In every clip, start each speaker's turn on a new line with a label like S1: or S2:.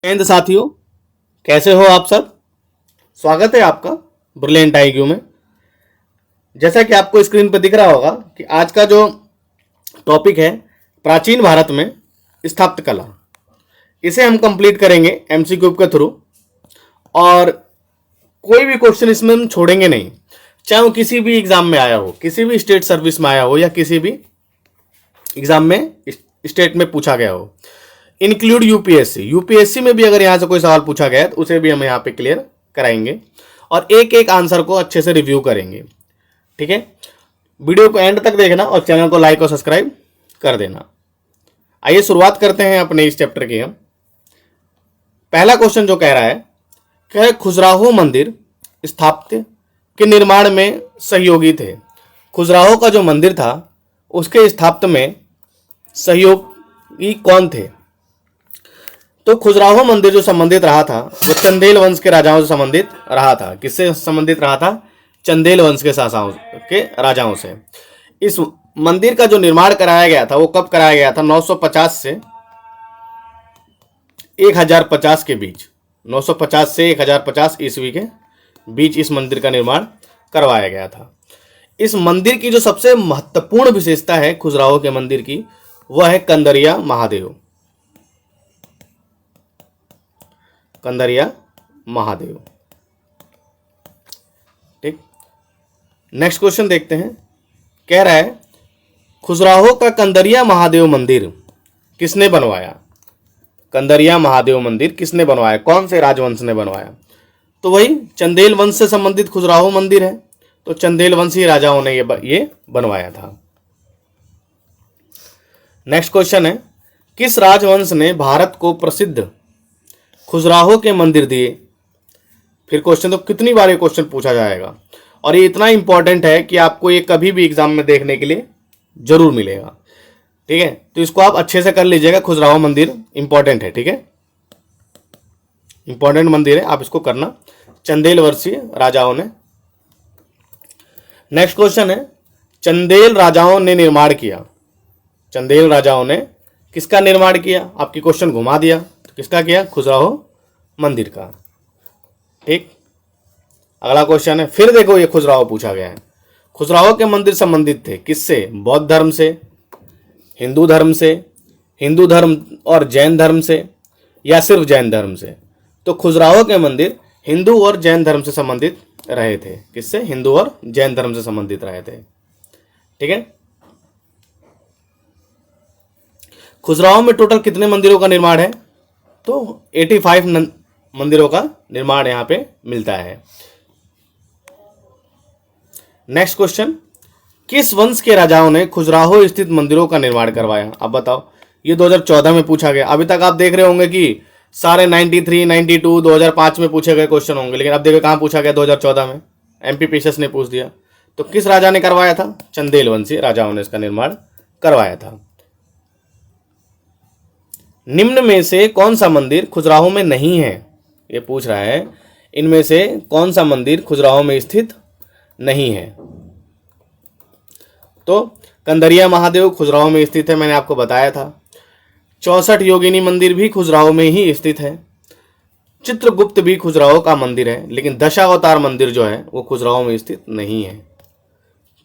S1: हिंद साथियों, कैसे हो आप सब। स्वागत है आपका ब्रिलियंट आईक्यू में। जैसा कि आपको स्क्रीन पर दिख रहा होगा कि आज का जो टॉपिक है प्राचीन भारत में स्थापत्य कला, इसे हम कंप्लीट करेंगे एमसीक्यू के थ्रू। और कोई भी क्वेश्चन इसमें हम छोड़ेंगे नहीं, चाहे वो किसी भी एग्जाम में आया हो, किसी भी स्टेट सर्विस में आया हो या किसी भी एग्जाम में स्टेट में पूछा गया हो, इंक्लूड यूपीएससी। यूपीएससी में भी अगर यहाँ से कोई सवाल पूछा गया है तो उसे भी हम यहाँ पे क्लियर कराएंगे और एक एक आंसर को अच्छे से रिव्यू करेंगे। ठीक है, वीडियो को एंड तक देखना और चैनल को लाइक और सब्सक्राइब कर देना। आइए शुरुआत करते हैं अपने इस चैप्टर की। हम पहला क्वेश्चन जो कह रहा है कि खजुराहो मंदिर स्थापत्य के निर्माण में सहयोगी थे। खजुराहो का जो मंदिर था उसके स्थापत्य में सहयोगी कौन थे? तो खजुराहो मंदिर जो संबंधित रहा था वो चंदेल वंश के राजाओं से संबंधित रहा था। किससे संबंधित रहा था? चंदेल वंश के शासकों के राजाओं से। इस मंदिर का जो निर्माण कराया गया था वो कब कराया गया था? 950 से 1050 के बीच, 950 से 1050 ईस्वी के बीच इस मंदिर का निर्माण करवाया गया था। इस मंदिर की जो सबसे महत्वपूर्ण विशेषता है खजुराहो के मंदिर की, वह है कंदरिया महादेव। कंदरिया महादेव। ठीक, नेक्स्ट क्वेश्चन देखते हैं। कह रहा है खजुराहो का कंदरिया महादेव मंदिर किसने बनवाया? कंदरिया महादेव मंदिर किसने बनवाया? कौन से राजवंश ने बनवाया? तो वही चंदेल वंश से संबंधित खजुराहो मंदिर है, तो चंदेल वंशी राजाओं ने ये बनवाया था। नेक्स्ट क्वेश्चन है किस राजवंश ने भारत को प्रसिद्ध खजुराहो के मंदिर दिए? फिर क्वेश्चन तो कितनी बार ये क्वेश्चन पूछा जाएगा और ये इतना इंपॉर्टेंट है कि आपको ये कभी भी एग्जाम में देखने के लिए जरूर मिलेगा। ठीक है, तो इसको आप अच्छे से कर लीजिएगा। खजुराहो मंदिर इंपॉर्टेंट है। ठीक है, इंपॉर्टेंट मंदिर है, आप इसको करना। चंदेल वंशीय राजाओं ने। नेक्स्ट क्वेश्चन है चंदेल राजाओं ने निर्माण किया। चंदेल राजाओं ने किसका निर्माण किया? आपकी क्वेश्चन घुमा दिया, तो किसका किया? खजुराहो मंदिर का। ठीक, अगला क्वेश्चन है, फिर देखो ये खजुराहो पूछा गया है। खजुराहो के मंदिर संबंधित थे किससे? बौद्ध धर्म से, हिंदू धर्म से, हिंदू धर्म और जैन धर्म से, या सिर्फ जैन धर्म से? तो खजुराहो के मंदिर हिंदू और जैन धर्म से संबंधित रहे थे। किससे? हिंदू और जैन धर्म से संबंधित रहे थे। ठीक है, खजुराहो में टोटल कितने मंदिरों का निर्माण है? तो 85 मंदिरों का निर्माण यहां पे मिलता है। नेक्स्ट क्वेश्चन, किस वंश के राजाओं ने खजुराहो स्थित मंदिरों का निर्माण करवाया? अब बताओ, ये 2014 में पूछा गया। अभी तक आप देख रहे होंगे कि सारे 93, 92, 2005 में पूछे गए क्वेश्चन होंगे, लेकिन अब देखो कहां पूछा गया? 2014 में एमपी पीएसएस ने पूछ दिया। तो किस राजा ने करवाया था? चंदेल वंशी राजाओं ने इसका निर्माण करवाया था। निम्न में से कौन सा मंदिर खजुराहो में नहीं है? ये पूछ रहा है इनमें से कौन सा मंदिर खजुराहो में स्थित नहीं है? तो कंदरिया महादेव खजुराहो में स्थित है, मैंने आपको बताया था। 64 योगिनी मंदिर भी खजुराहो में ही स्थित है। चित्रगुप्त भी खजुराहो का मंदिर है, लेकिन दशावतार मंदिर जो है वो खजुराहो में स्थित नहीं है।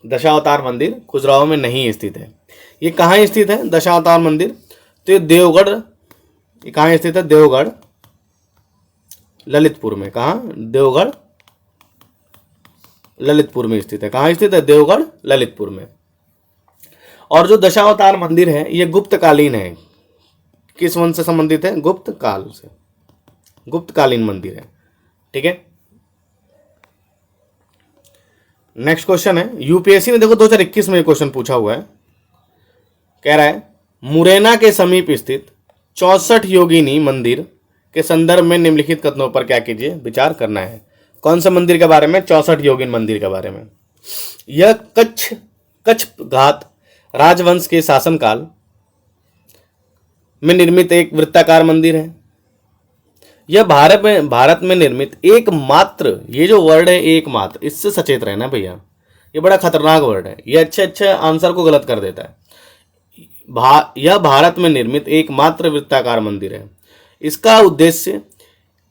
S1: दशावतार मंदिर खजुराहो में नहीं स्थित है। ये कहाँ स्थित है दशावतार मंदिर? तो ये देवगढ़, ये कहाँ स्थित है? देवगढ़ ललितपुर में। कहाँ? देवगढ़ ललितपुर में स्थित है। कहाँ स्थित है? देवगढ़ ललितपुर में। और जो दशावतार मंदिर है ये गुप्तकालीन है। किस वंश से संबंधित है? गुप्त काल से, गुप्तकालीन मंदिर है। ठीक है, नेक्स्ट क्वेश्चन है, यूपीएससी ने देखो 2021 में क्वेश्चन पूछा हुआ है। कह रहा है मुरैना के समीप स्थित 64 योगिनी मंदिर के संदर्भ में निम्नलिखित कथनों पर क्या कीजिए? विचार करना है। कौन सा मंदिर के बारे में? 64 योगिनी मंदिर के बारे में। यह कच्छ घाट राजवंश के शासनकाल में निर्मित एक वृत्ताकार मंदिर है। यह भारत में निर्मित एकमात्र, ये जो वर्ड है एकमात्र, इससे सचेत रहना भैया, ये बड़ा खतरनाक वर्ड है, ये अच्छे आंसर को गलत कर देता है। यह भारत में निर्मित एकमात्र वृत्ताकार मंदिर है। इसका उद्देश्य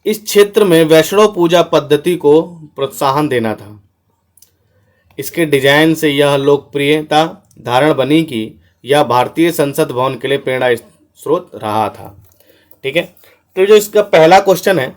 S1: इस क्षेत्र में वैष्णव पूजा पद्धति को प्रोत्साहन देना था। इसके डिजाइन से यह लोकप्रियता धारण बनी कि यह भारतीय संसद भवन के लिए प्रेरणा स्रोत रहा था। ठीक है, तो जो इसका पहला क्वेश्चन है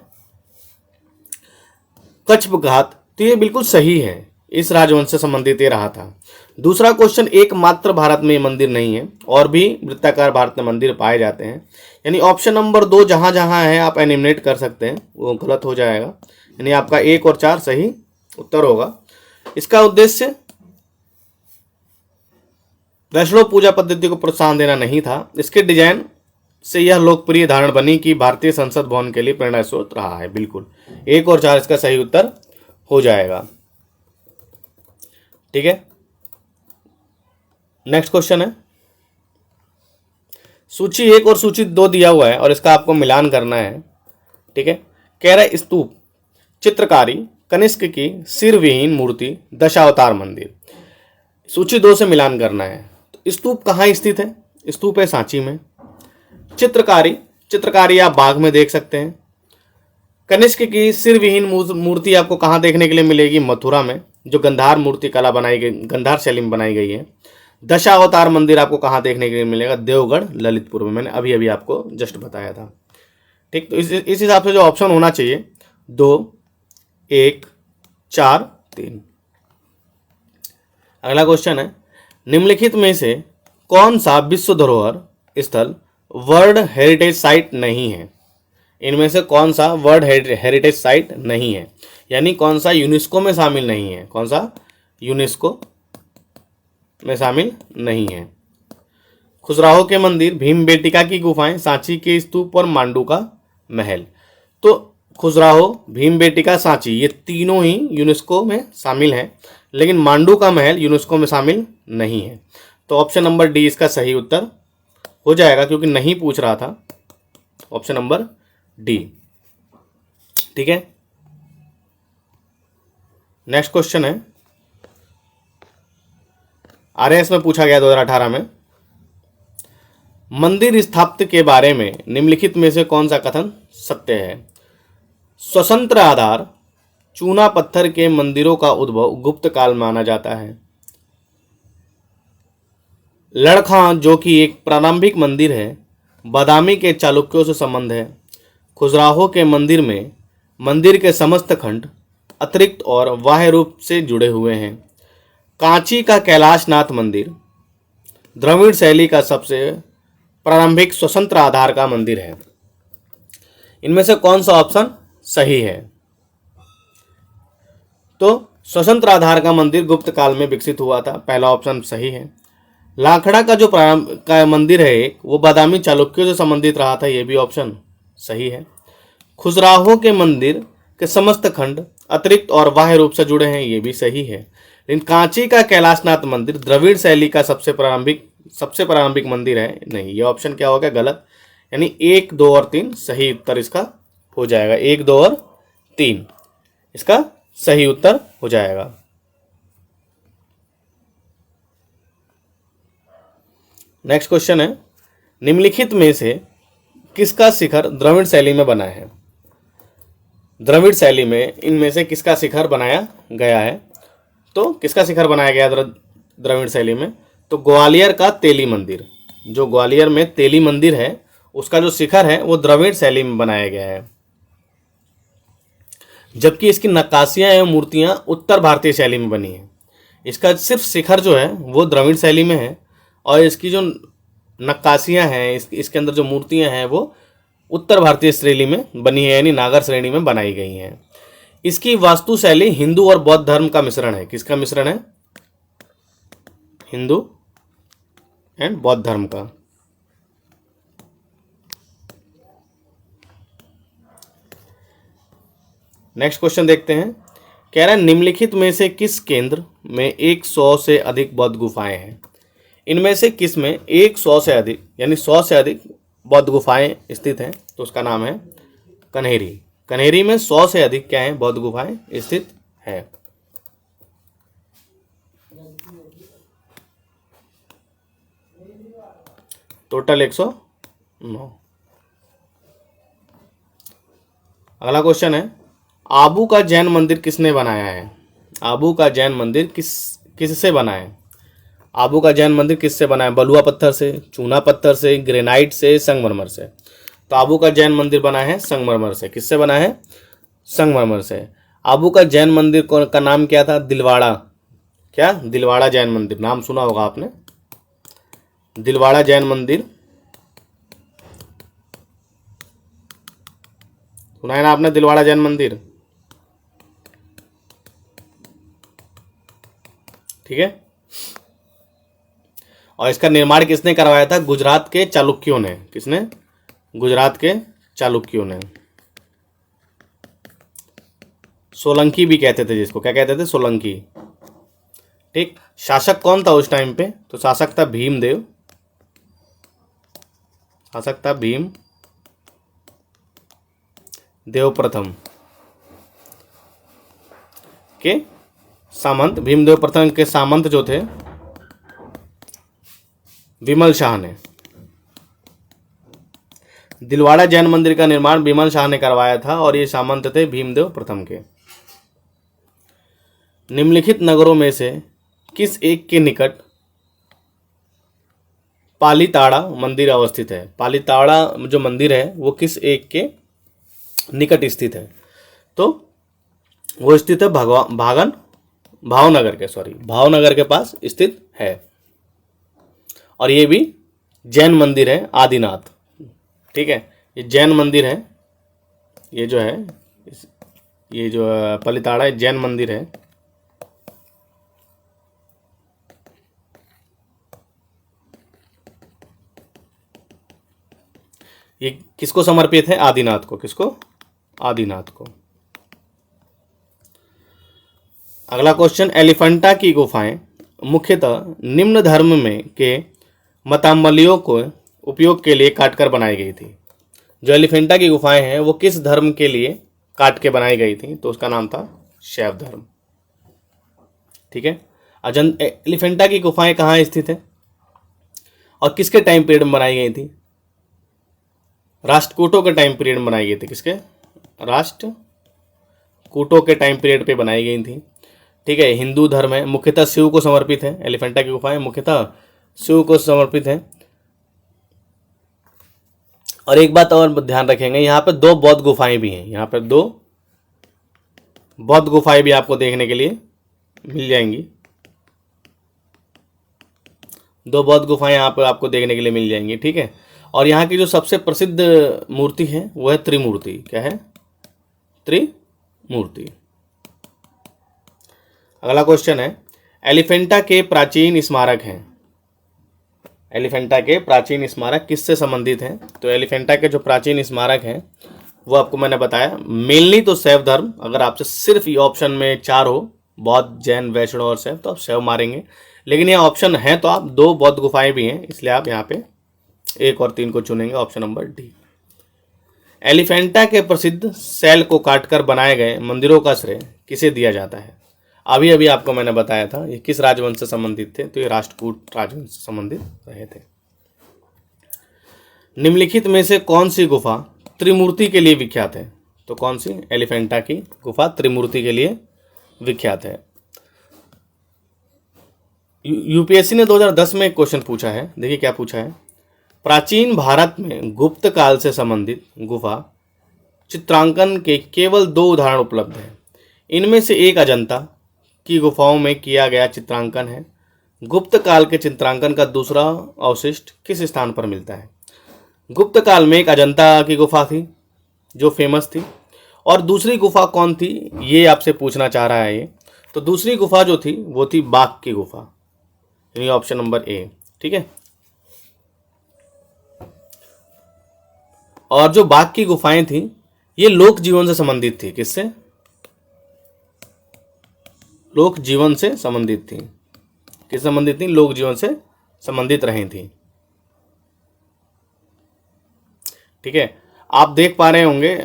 S1: कच्छ घाट, तो ये बिल्कुल सही है, इस राजवंश से संबंधित ये रहा था। दूसरा क्वेश्चन, एकमात्र भारत में ये मंदिर नहीं है, और भी वृत्ताकार भारत में मंदिर पाए जाते हैं। यानी ऑप्शन नंबर 2 जहां जहां है आप एलिमिनेट कर सकते हैं, वो गलत हो जाएगा। यानी आपका 1 और 4 सही उत्तर होगा। इसका उद्देश्य वैष्णव पूजा पद्धति को प्रोत्साहन देना नहीं था। इसके डिजाइन से यह लोकप्रिय धारण बनी कि भारतीय संसद भवन के लिए प्रेरणा स्रोत रहा है। बिल्कुल 1 और 4 इसका सही उत्तर हो जाएगा। ठीक है, नेक्स्ट क्वेश्चन है, सूची 1 और सूची 2 दिया हुआ है और इसका आपको मिलान करना है। ठीक है, कह रहा है स्तूप चित्रकारी कनिष्क की सिरविहीन मूर्ति दशावतार मंदिर। सूची 2 से मिलान करना है। तो स्तूप कहाँ स्थित है? स्तूप है सांची में। चित्रकारी आप बाग में देख सकते हैं। कनिष्क की सिरविहीन मूर्ति आपको कहाँ देखने के लिए मिलेगी? मथुरा में, जो गंधार मूर्ति कला बनाई गई, गंधार शैली में बनाई गई है। दशावतार मंदिर आपको कहाँ देखने के लिए मिलेगा? देवगढ़ ललितपुर में, मैंने अभी अभी आपको जस्ट बताया था। ठीक, तो इस हिसाब से जो ऑप्शन होना चाहिए 2, 1, 4, 3। अगला क्वेश्चन है, निम्नलिखित में से कौन सा विश्व धरोहर स्थल वर्ल्ड हेरिटेज साइट नहीं है? इनमें से कौन सा वर्ल्ड हेरिटेज साइट नहीं है, यानी कौन सा यूनेस्को में शामिल नहीं है? कौन सा यूनेस्को में शामिल नहीं है? खजुराहो के मंदिर, भीमबेटिका की गुफाएं, सांची के स्तूप और मांडू का महल। तो खजुराहो, भीमबेटिका, सांची ये तीनों ही यूनेस्को में शामिल हैं, लेकिन मांडू का महल यूनेस्को में शामिल नहीं है। तो ऑप्शन नंबर डी इसका सही उत्तर हो जाएगा, क्योंकि नहीं पूछ रहा था। Option number D. ठीक है, नेक्स्ट क्वेश्चन है, आरएएस में पूछा गया 2018 में, मंदिर स्थापत्य के बारे में निम्नलिखित में से कौन सा कथन सत्य है? स्वतंत्र आधार चूना पत्थर के मंदिरों का उद्भव गुप्त काल माना जाता है। लड़खां, जो कि एक प्रारंभिक मंदिर है, बादामी के चालुक्यों से संबंध है। खजुराहो के मंदिर में मंदिर के समस्त खंड अतिरिक्त और बाह्य रूप से जुड़े हुए हैं। कांची का कैलाशनाथ मंदिर द्रविड़ शैली का सबसे प्रारंभिक स्वतंत्र आधार का मंदिर है। इनमें से कौन सा ऑप्शन सही है? तो स्वतंत्र आधार का मंदिर गुप्त काल में विकसित हुआ था, पहला ऑप्शन सही है। लाखड़ा का जो प्रारंभ का मंदिर है एक, वो बादामी चालुक्यों से संबंधित रहा था, ये भी ऑप्शन सही है। खजुराहो के मंदिर के समस्त खंड अतिरिक्त और बाह्य रूप से जुड़े हैं, ये भी सही है। लेकिन कांची का कैलाशनाथ मंदिर द्रविड़ शैली का सबसे प्रारंभिक मंदिर है, नहीं, ये ऑप्शन क्या हो गया? गलत। यानी 1, 2 और 3 सही उत्तर इसका हो जाएगा। 1, 2 और 3 इसका सही उत्तर हो जाएगा। नेक्स्ट क्वेश्चन है, निम्नलिखित में से किसका शिखर द्रविड़ शैली में बना है? द्रविड़ शैली में इनमें से किसका शिखर बनाया गया है? तो किसका शिखर बनाया गया द्रविड़ शैली में? तो ग्वालियर का तेली मंदिर, जो ग्वालियर में तेली मंदिर है, उसका जो शिखर है वो द्रविड़ शैली में बनाया गया है। जबकि इसकी नक्काशियां एवं मूर्तियां उत्तर भारतीय शैली में बनी है। इसका सिर्फ शिखर जो है वो द्रविड़ शैली में है, और इसकी जो नक्काशियां हैं, इसके अंदर जो मूर्तियां हैं वो उत्तर भारतीय शैली में बनी है, यानी नागर श्रेणी में बनाई गई हैं। इसकी वास्तु शैली हिंदू और बौद्ध धर्म का मिश्रण है। किसका मिश्रण है? हिंदू एंड बौद्ध धर्म का। नेक्स्ट क्वेश्चन देखते हैं, कह रहा है निम्नलिखित में से किस केंद्र में 100 से अधिक बौद्ध गुफाएं हैं? इनमें से किस में 100 से अधिक, यानी 100 से अधिक बौद्ध गुफाएं स्थित हैं? तो उसका नाम है कन्हेरी। कन्हेरी में 100 से अधिक क्या है? बौद्ध गुफाएं स्थित है। टोटल 109। अगला क्वेश्चन है, आबू का जैन मंदिर किसने बनाया है? आबू का जैन मंदिर किससे बना है? आबू का जैन मंदिर किससे बना है? बलुआ पत्थर से, चूना पत्थर से, ग्रेनाइट से, संगमरमर से। तो आबू का जैन मंदिर बना है संगमरमर से। किससे बना है? संगमरमर से। आबू का जैन मंदिर का नाम क्या था? दिलवाड़ा। क्या? दिलवाड़ा जैन मंदिर, नाम सुना होगा आपने, दिलवाड़ा जैन मंदिर, सुना है ना आपने, दिलवाड़ा जैन मंदिर। ठीक है। और इसका निर्माण किसने करवाया था? गुजरात के चालुक्यों ने। किसने? गुजरात के चालुक्यों ने। सोलंकी भी कहते थे जिसको, क्या कहते थे? सोलंकी। ठीक। शासक कौन था उस टाइम पे? तो शासक था भीमदेव। शासक था भीम देव प्रथम के सामंत, भीमदेव प्रथम के सामंत जो थे विमल शाह ने। दिलवाड़ा जैन मंदिर का निर्माण विमल शाह ने करवाया था और ये सामंत थे भीमदेव प्रथम के। निम्नलिखित नगरों में से किस एक के निकट पालीताड़ा मंदिर अवस्थित है? पालीताड़ा जो मंदिर है वो किस एक के निकट स्थित है? तो वो स्थित है भावनगर के पास स्थित है। और ये भी जैन मंदिर है, आदिनाथ। ठीक है, ये जैन मंदिर है, ये जो है, ये जो पालीताड़ा जैन मंदिर है। ये किसको समर्पित है? आदिनाथ को। किसको? आदिनाथ को। अगला क्वेश्चन, एलिफेंटा की गुफाएं मुख्यतः निम्न धर्म में के मतावलंबियों को उपयोग के लिए काटकर बनाई गई थी। जो एलिफेंटा की गुफाएं हैं वो किस धर्म के लिए काट के बनाई गई थी? तो उसका नाम था शैव धर्म। ठीक है। एलिफेंटा की गुफाएं कहाँ स्थित है और किसके टाइम पीरियड में बनाई गई थी? राष्ट्रकूटों के टाइम पीरियड में बनाई गई थी। किसके? राष्ट्रकूटों के टाइम पीरियड पे बनाई गई थी। ठीक है। हिंदू धर्म है, मुख्यतः शिव को समर्पित है। एलिफेंटा की गुफाएं मुख्यतः शिव को समर्पित है। और एक बात और ध्यान रखेंगे, यहाँ पे 2 बौद्ध गुफाएं भी हैं। यहाँ पर 2 बौद्ध गुफाएं भी आपको देखने के लिए मिल जाएंगी। 2 बौद्ध गुफाएं यहाँ पर आपको देखने के लिए मिल जाएंगी। ठीक है। और यहाँ की जो सबसे प्रसिद्ध मूर्ति है वो है त्रिमूर्ति। क्या है? त्रिमूर्ति। अगला क्वेश्चन है, एलिफेंटा के प्राचीन स्मारक हैं। एलिफेंटा के प्राचीन स्मारक किससे संबंधित हैं? तो एलिफेंटा के जो प्राचीन स्मारक हैं वो आपको मैंने बताया, मेनली तो शैव धर्म। अगर आपसे सिर्फ ये ऑप्शन में 4 हो, बौद्ध, जैन, वैष्णव और शैव, तो आप शैव मारेंगे। लेकिन ये ऑप्शन है तो आप 2 बौद्ध गुफाएं भी हैं, इसलिए आप यहाँ पे 1 और 3 को चुनेंगे, ऑप्शन नंबर डी। एलिफेंटा के प्रसिद्ध शैल को काटकर बनाए गए मंदिरों का श्रेय किसे दिया जाता है? अभी अभी आपको मैंने बताया था ये किस राजवंश से संबंधित थे, तो ये राष्ट्रकूट राजवंश से संबंधित रहे थे। निम्नलिखित में से कौन सी गुफा त्रिमूर्ति के लिए विख्यात है? तो कौन सी? एलिफेंटा की गुफा त्रिमूर्ति के लिए विख्यात है। यूपीएससी ने 2010 में एक क्वेश्चन पूछा है, देखिए क्या पूछा है। प्राचीन भारत में गुप्त काल से संबंधित गुफा चित्रांकन के केवल 2 उदाहरण उपलब्ध हैं। इनमें से एक अजंता की गुफाओं में किया गया चित्रांकन है। गुप्त काल के चित्रांकन का दूसरा अवशिष्ट किस स्थान पर मिलता है? गुप्त काल में एक अजंता की गुफा थी जो फेमस थी, और दूसरी गुफा कौन थी ये आपसे पूछना चाह रहा है ये। तो दूसरी गुफा जो थी वो थी बाघ की गुफा, यानी ऑप्शन नंबर ए। ठीक है। और जो बाघ की गुफाएं थी ये लोक जीवन से संबंधित थी। किससे? लोक जीवन से संबंधित थी। किस संबंधित थी? लोक जीवन से संबंधित रही थी। ठीक है। आप देख पा रहे होंगे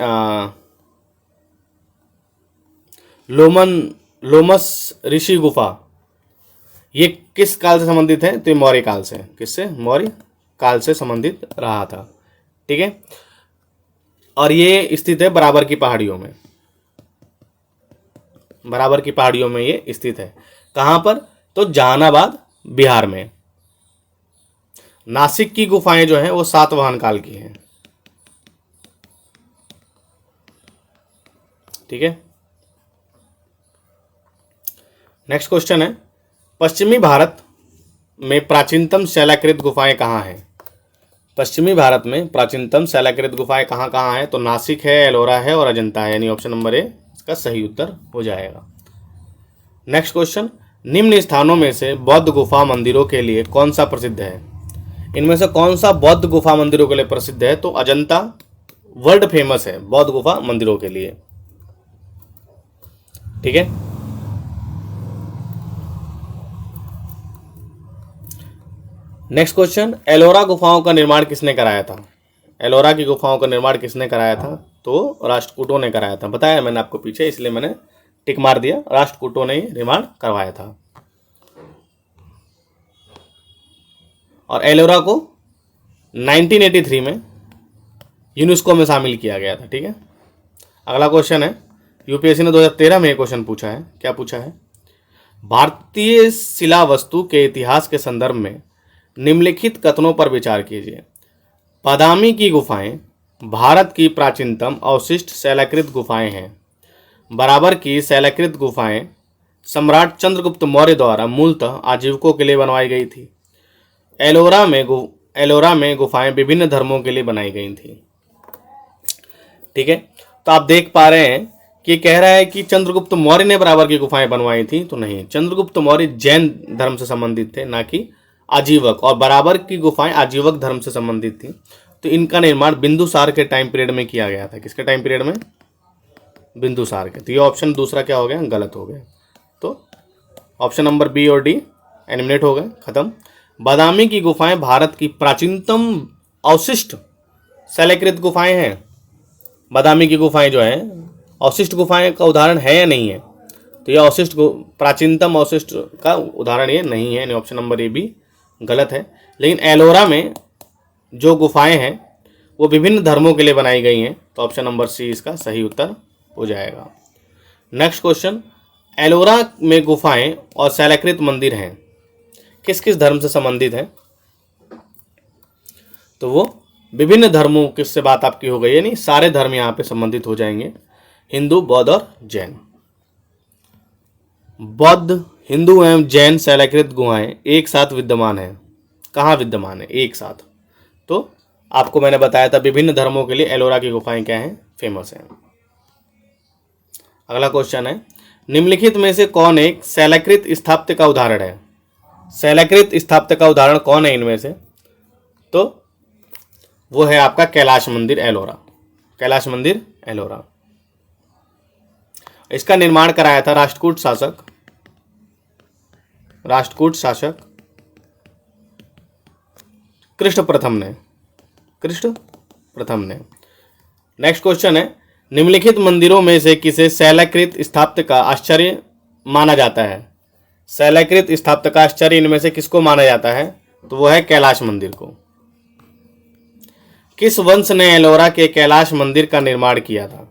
S1: लोमस ऋषि गुफा, ये किस काल से संबंधित है? तो ये मौर्य काल से। किससे? मौर्य काल से संबंधित रहा था। ठीक है। और ये स्थित है बराबर की पहाड़ियों में। बराबर की पहाड़ियों में ये स्थित है। कहां पर? तो जहानाबाद बिहार में। नासिक की गुफाएं जो हैं वो सातवाहन काल की हैं। ठीक है। नेक्स्ट क्वेश्चन है, पश्चिमी भारत में प्राचीनतम शैलाकृत गुफाएं कहाँ हैं? पश्चिमी भारत में प्राचीनतम शैलाकृत गुफाएं कहाँ कहाँ हैं? तो नासिक है, एलोरा है और अजंता है, यानी ऑप्शन नंबर ए इसका सही उत्तर हो जाएगा। नेक्स्ट क्वेश्चन, निम्न स्थानों में से बौद्ध गुफा मंदिरों के लिए कौन सा प्रसिद्ध है? इनमें से कौन सा बौद्ध गुफा मंदिरों के लिए प्रसिद्ध है? तो अजंता वर्ल्ड फेमस है बौद्ध गुफा मंदिरों के लिए। ठीक है। नेक्स्ट क्वेश्चन, एलोरा गुफाओं का निर्माण किसने कराया था? एलोरा की गुफाओं का निर्माण किसने कराया था? तो राष्ट्रकूटों ने कराया था। बताया मैंने आपको पीछे, इसलिए मैंने टिक मार दिया। राष्ट्रकूटों ने निर्माण करवाया था और एलोरा को 1983 में यूनेस्को में शामिल किया गया था। ठीक है। अगला क्वेश्चन है, यूपीएससी ने 2013 में एक क्वेश्चन पूछा है। क्या पूछा है? भारतीय शिला वस्तु के इतिहास के संदर्भ में निम्नलिखित कथनों पर विचार कीजिए। बादामी की गुफाएं भारत की प्राचीनतम अवशिष्ट शैलाकृत गुफाएं हैं। बराबर की शैलाकृत गुफाएं सम्राट चंद्रगुप्त मौर्य द्वारा मूलतः आजीविकों के लिए बनवाई गई थी। एलोरा में गुफाएं विभिन्न धर्मों के लिए बनाई गई थी। ठीक है। तो आप देख पा रहे हैं कि कह रहा है कि चंद्रगुप्त मौर्य ने बराबर की गुफाएं बनवाई थी, तो नहीं, चंद्रगुप्त मौर्य जैन धर्म से संबंधित थे, ना कि आजीवक, और बराबर की गुफाएं आजीवक धर्म से संबंधित थी। तो इनका निर्माण बिंदुसार के टाइम पीरियड में किया गया था। किसके टाइम पीरियड में? बिंदुसार के। तो ये ऑप्शन दूसरा क्या हो गया? गलत हो गया। तो ऑप्शन नंबर बी और डी एलिमिनेट हो गए, खत्म। बादामी की गुफाएं भारत की प्राचीनतम अवशिष्ट शैलाकृत गुफाएं हैं। बादामी की गुफाएं जो है अवशिष्ट गुफाएं का उदाहरण है या नहीं है? तो यह अवशिष्ट प्राचीनतम अवशिष्ट का उदाहरण ये नहीं है, ऑप्शन नंबर ए भी गलत है। लेकिन एलोरा में जो गुफाएं हैं वो विभिन्न धर्मों के लिए बनाई गई हैं, तो ऑप्शन नंबर सी इसका सही उत्तर हो जाएगा। नेक्स्ट क्वेश्चन, एलोरा में गुफाएं और शैलाकृत मंदिर हैं, किस किस धर्म से संबंधित हैं? तो वो विभिन्न धर्मों किससे बात आपकी हो गई है, नहीं सारे धर्म यहाँ पे संबंधित हो जाएंगे, हिंदू, बौद्ध और जैन। बौद्ध, हिंदू एवं जैन शैलाकृत गुहाएं एक साथ विद्यमान है। कहाँ विद्यमान है? एक साथ। तो आपको मैंने बताया था विभिन्न धर्मों के लिए एलोरा की गुफाएं क्या हैं? फेमस हैं। अगला क्वेश्चन है, निम्नलिखित में से कौन एक शैलाकृत स्थापत्य का उदाहरण है? शैलाकृत स्थापत्य का उदाहरण कौन है इनमें से? तो वो है आपका कैलाश मंदिर एलोरा। कैलाश मंदिर एलोरा, इसका निर्माण कराया था राष्ट्रकूट शासक कृष्ण प्रथम ने। नेक्स्ट क्वेश्चन है, निम्नलिखित मंदिरों में से किसे शैलाकृत स्थापत्य का आश्चर्य माना जाता है? शैलाकृत स्थापत्य का आश्चर्य इनमें से किसको माना जाता है? तो वो है कैलाश मंदिर को। किस वंश ने एलोरा के कैलाश मंदिर का निर्माण किया था?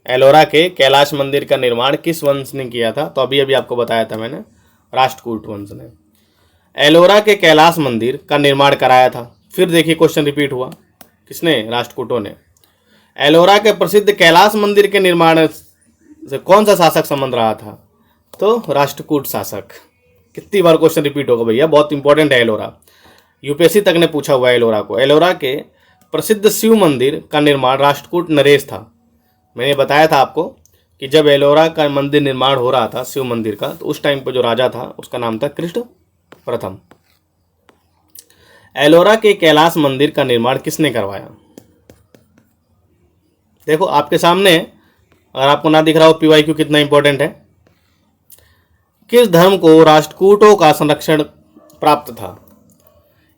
S1: एलोरा के कैलाश मंदिर का निर्माण किस वंश ने किया था? तो अभी आपको बताया था मैंने, राष्ट्रकूट वंश ने एलोरा के कैलाश मंदिर का निर्माण कराया था। फिर देखिए क्वेश्चन रिपीट हुआ, किसने? राष्ट्रकूटों ने। एलोरा के प्रसिद्ध कैलाश मंदिर के निर्माण से कौन सा शासक संबंध रहा था? तो राष्ट्रकूट शासक। कितनी बार क्वेश्चन रिपीट होगा भैया, बहुत इंपॉर्टेंट है एलोरा, यूपीएससी तक ने पूछा हुआ है एलोरा को। एलोरा के प्रसिद्ध शिव मंदिर का निर्माण राष्ट्रकूट नरेश था। मैंने बताया था आपको कि जब एलोरा का मंदिर निर्माण हो रहा था शिव मंदिर का, तो उस टाइम पर जो राजा था उसका नाम था कृष्ण प्रथम। एलोरा के कैलाश मंदिर का निर्माण किसने करवाया? देखो आपके सामने, अगर आपको ना दिख रहा हो पीवाईक्यू कितना इंपॉर्टेंट है। किस धर्म को राष्ट्रकूटों का संरक्षण प्राप्त था?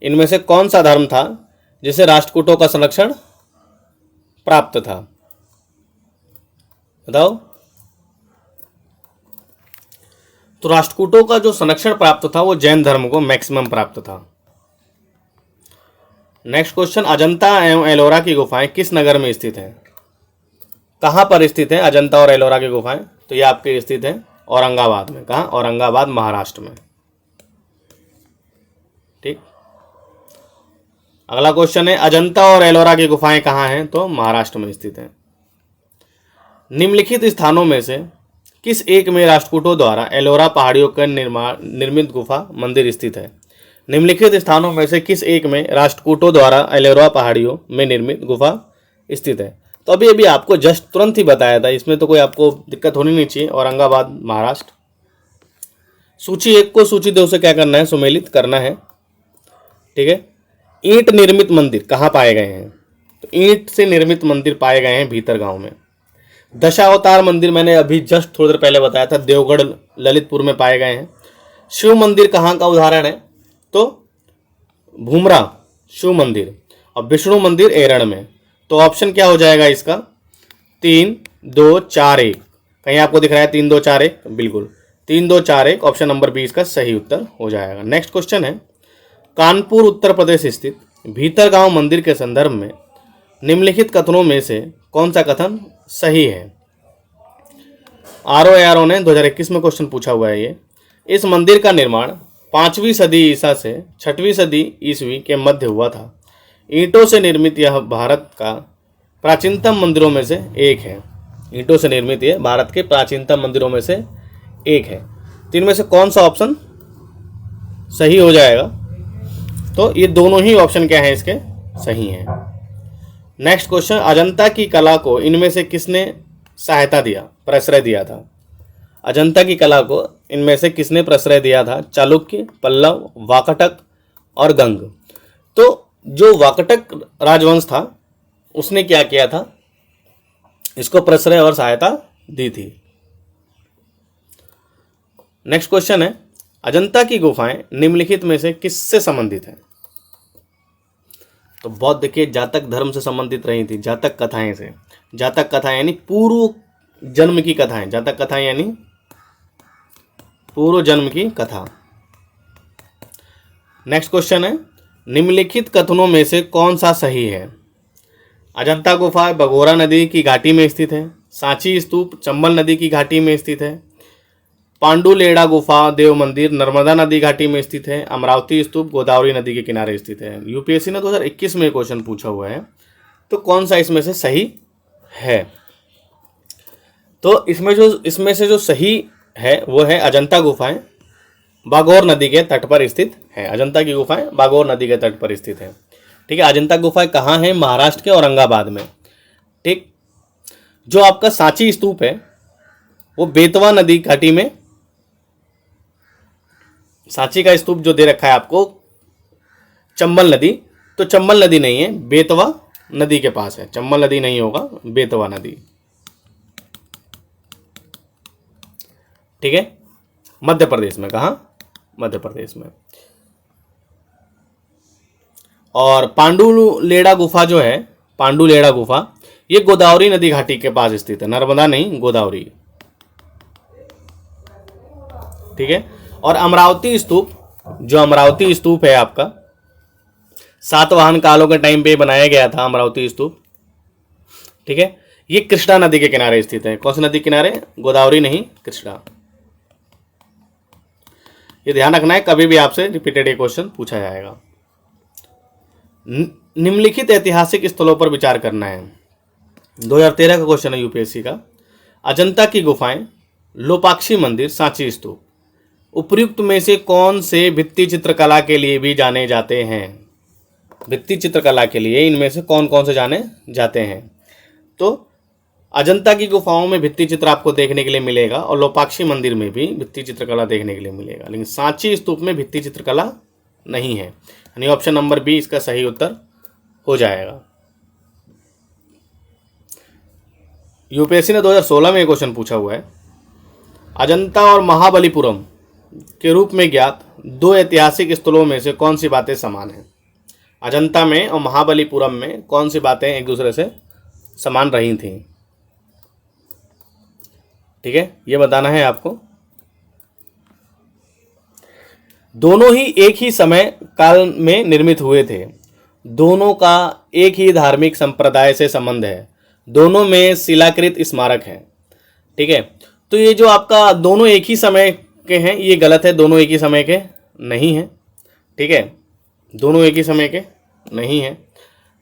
S1: इनमें से कौन सा धर्म था जिसे राष्ट्रकूटों का संरक्षण प्राप्त था? बताओ। तो राष्ट्रकूटों का जो संरक्षण प्राप्त था वो जैन धर्म को मैक्सिमम प्राप्त था। नेक्स्ट क्वेश्चन, अजंता एवं एलोरा की गुफाएं किस नगर में स्थित हैं? कहाँ पर स्थित है अजंता और एलोरा की गुफाएं? तो ये आपके स्थित है औरंगाबाद में। कहाँ? औरंगाबाद, महाराष्ट्र में। ठीक। अगला क्वेश्चन है अजंता और एलोरा की गुफाएं कहाँ हैं? तो महाराष्ट्र में स्थित हैं। निम्नलिखित स्थानों में से किस एक में राष्ट्रकूटों द्वारा एलोरा पहाड़ियों का निर्मित गुफा मंदिर स्थित है? निम्नलिखित स्थानों में से किस एक में राष्ट्रकूटों द्वारा एलोरा पहाड़ियों में निर्मित गुफा स्थित है? तो अभी अभी आपको जस्ट तुरंत ही बताया था, इसमें तो कोई आपको दिक्कत होनी नहीं चाहिए। औरंगाबाद, महाराष्ट्र। सूची 1 को सूची 2 से क्या करना है? सुमेलित करना है। ठीक है। ईंट निर्मित मंदिर कहाँ पाए गए हैं? तो ईंट से निर्मित मंदिर पाए गए हैं भीतर गांव में। दशावतार मंदिर मैंने अभी जस्ट थोड़ी देर पहले बताया था, देवगढ़, ललितपुर में पाए गए हैं। शिव मंदिर कहाँ का उदाहरण है? तो भूमरा शिव मंदिर। और विष्णु मंदिर एरण में। तो ऑप्शन क्या हो जाएगा इसका? 3, 2, 4, 1। कहीं आपको दिख रहा है 3, 2, 4, 1? बिल्कुल 3, 2, 4, 1 ऑप्शन नंबर 20 का सही उत्तर हो जाएगा। नेक्स्ट क्वेश्चन है कानपुर, उत्तर प्रदेश स्थित भीतरगांव मंदिर के संदर्भ में निम्नलिखित कथनों में से कौन सा कथन सही है? ROARO ने 2021 में क्वेश्चन पूछा हुआ है ये। इस मंदिर का निर्माण 5वीं सदी ईसा से 6वीं सदी ईसवी के मध्य हुआ था। ईंटों से निर्मित यह भारत का प्राचीनतम मंदिरों में से एक है। ईंटों से निर्मित यह भारत के प्राचीनतम मंदिरों में से एक है। तो इनमें से कौन सा ऑप्शन सही हो जाएगा? तो ये दोनों ही ऑप्शन क्या है इसके? सही हैं। नेक्स्ट क्वेश्चन अजंता की कला को इनमें से किसने सहायता दिया, प्रश्रय दिया था? अजंता की कला को इनमें से किसने प्रश्रय दिया था? चालुक्य, पल्लव, वाकटक और गंग। तो जो वाकटक राजवंश था उसने क्या किया था? इसको प्रश्रय और सहायता दी थी। नेक्स्ट क्वेश्चन है अजंता की गुफाएं निम्नलिखित में से किससे संबंधित हैं? तो बहुत देखिए जातक धर्म से संबंधित रही थी, जातक कथाएं से। जातक कथाएं यानी पूर्व जन्म की कथाएं। जातक कथाएं यानी पूर्व जन्म की कथा। नेक्स्ट क्वेश्चन है निम्नलिखित कथनों में से कौन सा सही है? अजंता गुफा बघोरा नदी की घाटी में स्थित है। सांची स्तूप चंबल नदी की घाटी में स्थित है। पांडुलेड़ा गुफा देव मंदिर नर्मदा नदी घाटी में स्थित है। अमरावती स्तूप गोदावरी नदी के किनारे स्थित है। यूपीएससी ने 2021 में क्वेश्चन पूछा हुआ है, तो कौन सा इसमें से सही है? तो इसमें से जो सही है वो है अजंता गुफाएं बागोर नदी के तट पर स्थित है। अजंता की गुफाएं बागोर नदी के तट पर स्थित है। ठीक है। अजंता गुफाएं कहाँ हैं? महाराष्ट्र के औरंगाबाद में। ठीक। जो आपका सांची स्तूप है वो बेतवा नदी घाटी में। सांची का स्तूप जो दे रखा है आपको चंबल नदी, तो चंबल नदी नहीं है, बेतवा नदी के पास है। चंबल नदी नहीं होगा, बेतवा नदी। ठीक है। मध्य प्रदेश में। कहाँ? मध्य प्रदेश में। और पांडुलेड़ा गुफा जो है, पांडुलेड़ा गुफा ये गोदावरी नदी घाटी के पास स्थित है। नर्मदा नहीं, गोदावरी। ठीक है। और अमरावती स्तूप, जो अमरावती स्तूप है आपका सातवाहन कालों के टाइम पे बनाया गया था अमरावती स्तूप। ठीक है। ये कृष्णा नदी के किनारे स्थित है। कौन सी नदी किनारे? गोदावरी नहीं, कृष्णा। ये ध्यान रखना है, कभी भी आपसे रिपीटेड ये क्वेश्चन पूछा जाएगा। निम्नलिखित ऐतिहासिक स्थलों पर विचार करना है। 2013 का क्वेश्चन है यूपीएससी का। अजंता की गुफाएं, लोपाक्षी मंदिर, सांची स्तूप उपर्युक्त में से कौन से भित्ति चित्रकला के लिए भी जाने जाते हैं? भित्ति चित्रकला के लिए इनमें से कौन कौन से जाने जाते हैं? तो अजंता की गुफाओं में भित्ति चित्र आपको देखने के लिए मिलेगा और लोपाक्षी मंदिर में भी भित्ति चित्रकला देखने के लिए मिलेगा, लेकिन सांची स्तूप में भित्ति चित्रकला नहीं है। यानी ऑप्शन नंबर बी इसका सही उत्तर हो जाएगा। यूपीएससी ने 2016 में क्वेश्चन पूछा हुआ है। अजंता और महाबलीपुरम के रूप में ज्ञात दो ऐतिहासिक स्थलों में से कौन सी बातें समान हैं? अजंता में और महाबलीपुरम में कौन सी बातें एक दूसरे से समान रही थीं? ठीक है, ये बताना है आपको। दोनों ही एक ही समय काल में निर्मित हुए थे। दोनों का एक ही धार्मिक संप्रदाय से संबंध है। दोनों में शिलाकृत स्मारक है। ठीक है, तो ये जो आपका दोनों एक ही समय के हैं, ये गलत है, दोनों एक ही समय के नहीं है। ठीक है, दोनों एक ही समय के नहीं है।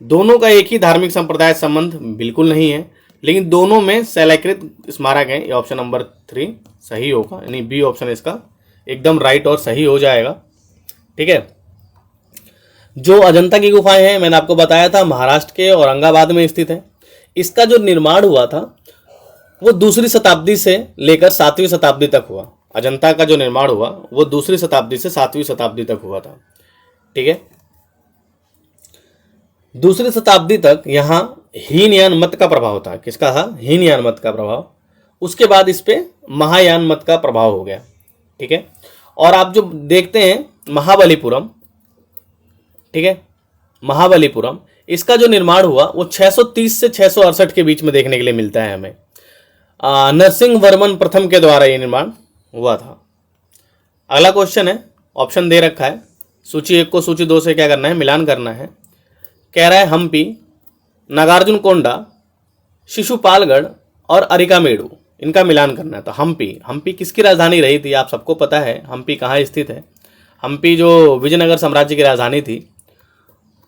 S1: दोनों का एक ही धार्मिक संप्रदाय संबंध बिल्कुल नहीं है, लेकिन दोनों में शैलाकृत स्मारक है। ये ऑप्शन नंबर 3 सही होगा, यानी बी ऑप्शन इसका एकदम राइट और सही हो जाएगा। ठीक है, जो अजंता की गुफाएं हैं, मैंने आपको बताया था महाराष्ट्र के औरंगाबाद में स्थित है। इसका जो निर्माण हुआ था वो दूसरी शताब्दी से लेकर 7वीं शताब्दी तक हुआ। अजंता का जो निर्माण हुआ वो दूसरी शताब्दी से 7वीं शताब्दी तक हुआ था। ठीक है, दूसरी शताब्दी तक यहाँ हीनयान मत का प्रभाव था। किसका था? हीनयान मत का प्रभाव। उसके बाद इस पे महायान मत का प्रभाव हो गया। ठीक है, और आप जो देखते हैं महाबलीपुरम, ठीक है, महाबलीपुरम, इसका जो निर्माण हुआ वो 630 से 668 के बीच में देखने के लिए मिलता है हमें। नरसिंह वर्मन प्रथम के द्वारा ये निर्माण हुआ था। अगला क्वेश्चन है, ऑप्शन दे रखा है, सूची 1 को सूची 2 से क्या करना है? मिलान करना है। कह रहा है हम्पी, नागार्जुन कोंडा, शिशुपालगढ़ और अरिकामेडु, इनका मिलान करना है। तो हम्पी किसकी राजधानी रही थी? आप सबको पता है हम्पी कहाँ स्थित है। हम्पी जो विजयनगर साम्राज्य की राजधानी थी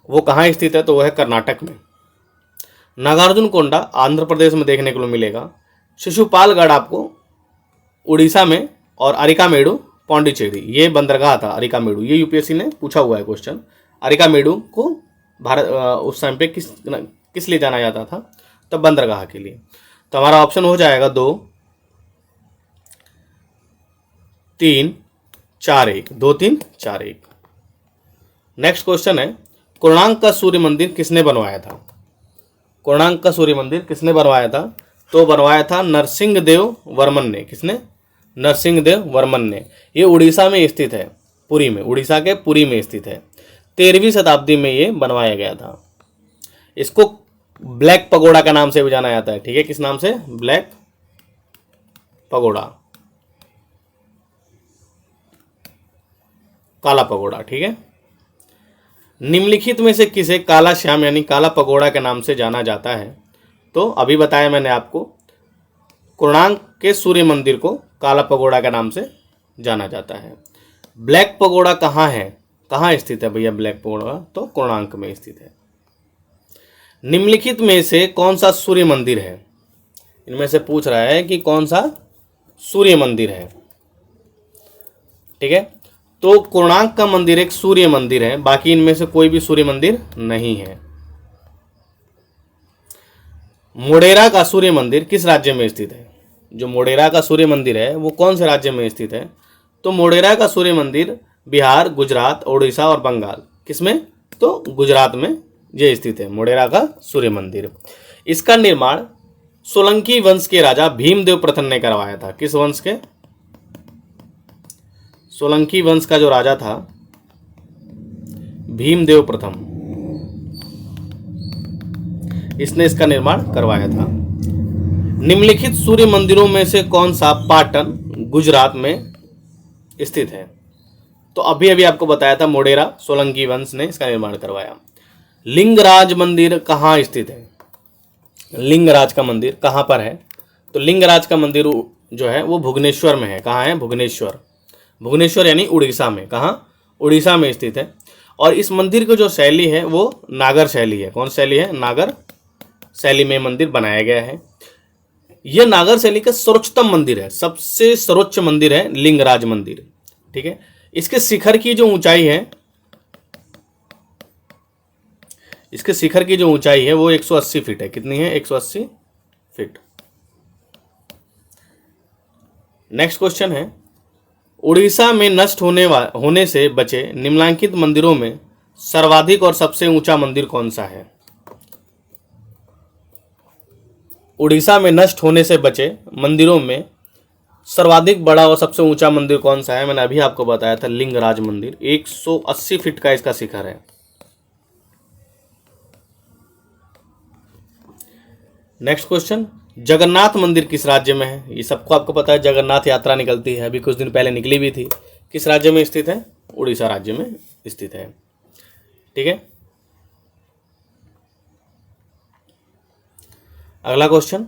S1: वो कहाँ स्थित है? तो वह है कर्नाटक में। नागार्जुन कोंडा आंध्र प्रदेश में देखने को मिलेगा। शिशुपालगढ़ आपको उड़ीसा में, और अरिकामेडु पौंडीचेरी। ये बंदरगाह था अरिकामेडु, ये यूपीएससी ने पूछा हुआ है क्वेश्चन। अरिकामेडु को भारत उस टाइम पे किस लिए जाना जाता था? तब बंदरगाह के लिए। तो हमारा ऑप्शन हो जाएगा 2, 3, 4, 1, 2, 3, 4, 1। नेक्स्ट क्वेश्चन है, कोणार्क का सूर्य मंदिर किसने बनवाया था? कोणार्क का सूर्य मंदिर किसने बनवाया था? तो बनवाया था नरसिंहदेव वर्मन ने। किसने? नरसिंहदेव वर्मन ने। ये उड़ीसा में स्थित है, पुरी में, उड़ीसा के पुरी में स्थित है। 13वीं शताब्दी में ये बनवाया गया था। इसको ब्लैक पगोड़ा का नाम से भी जाना जाता है। ठीक है, किस नाम से? ब्लैक पगोड़ा, काला पगोड़ा। ठीक है, निम्नलिखित में से किसे काला श्याम यानी काला पगोड़ा के नाम से जाना जाता है? तो अभी बताया मैंने आपको, कोणार्क के सूर्य मंदिर को काला पगोड़ा के नाम से जाना जाता है। ब्लैक पगोड़ा कहाँ है, कहाँ स्थित है भैया ब्लैक पगोड़ा? तो कोणार्क में स्थित है। निम्नलिखित में से कौन सा सूर्य मंदिर है? इनमें से पूछ रहा है कि कौन सा सूर्य मंदिर है। ठीक है, तो कोणार्क का मंदिर एक सूर्य मंदिर है, बाकी इनमें से कोई भी सूर्य मंदिर नहीं है। मोढेरा का सूर्य मंदिर किस राज्य में स्थित है? जो मोढेरा का सूर्य मंदिर है वो कौन से राज्य में स्थित है? तो मोढेरा का सूर्य मंदिर बिहार, गुजरात, उड़ीसा और बंगाल, किसमें? तो गुजरात में ये स्थित है मोढेरा का सूर्य मंदिर। इसका निर्माण सोलंकी वंश के राजा भीमदेव प्रथम ने करवाया था। किस वंश के? सोलंकी वंश का जो राजा था भीमदेव प्रथम, इसने इसका निर्माण करवाया था। निम्नलिखित सूर्य मंदिरों में से कौन सा पाटन, गुजरात में स्थित है? तो अभी अभी आपको बताया था मोढेरा, सोलंकी वंश ने इसका निर्माण करवाया। लिंगराज मंदिर कहाँ स्थित है? लिंगराज का मंदिर कहाँ पर है? तो लिंगराज का मंदिर जो है वो भुवनेश्वर में है। कहाँ है? भुवनेश्वर। भुवनेश्वर यानी उड़ीसा में। कहाँ? उड़ीसा में स्थित है। और इस मंदिर की जो शैली है वो नागर शैली है। कौन शैली है? नागर शैली में मंदिर बनाया गया है। यह नागर शैली का सर्वोच्चतम मंदिर है, सबसे सर्वोच्च मंदिर है लिंगराज मंदिर। ठीक है, इसके शिखर की जो ऊंचाई है, इसके शिखर की जो ऊंचाई है वो 180 फीट है। कितनी है? 180 फीट। नेक्स्ट क्वेश्चन है, उड़ीसा में नष्ट होने से बचे निम्नलिखित मंदिरों में सर्वाधिक और सबसे ऊंचा मंदिर कौन सा है? उड़ीसा में नष्ट होने से बचे मंदिरों में सर्वाधिक बड़ा और सबसे ऊंचा मंदिर कौन सा है? मैंने अभी आपको बताया था लिंगराज मंदिर। 180 फीट का इसका शिखर है। नेक्स्ट क्वेश्चन, जगन्नाथ मंदिर किस राज्य में है? ये सबको आपको पता है, जगन्नाथ यात्रा निकलती है, अभी कुछ दिन पहले निकली भी थी। किस राज्य में स्थित है? उड़ीसा राज्य में स्थित है। ठीक है, अगला क्वेश्चन,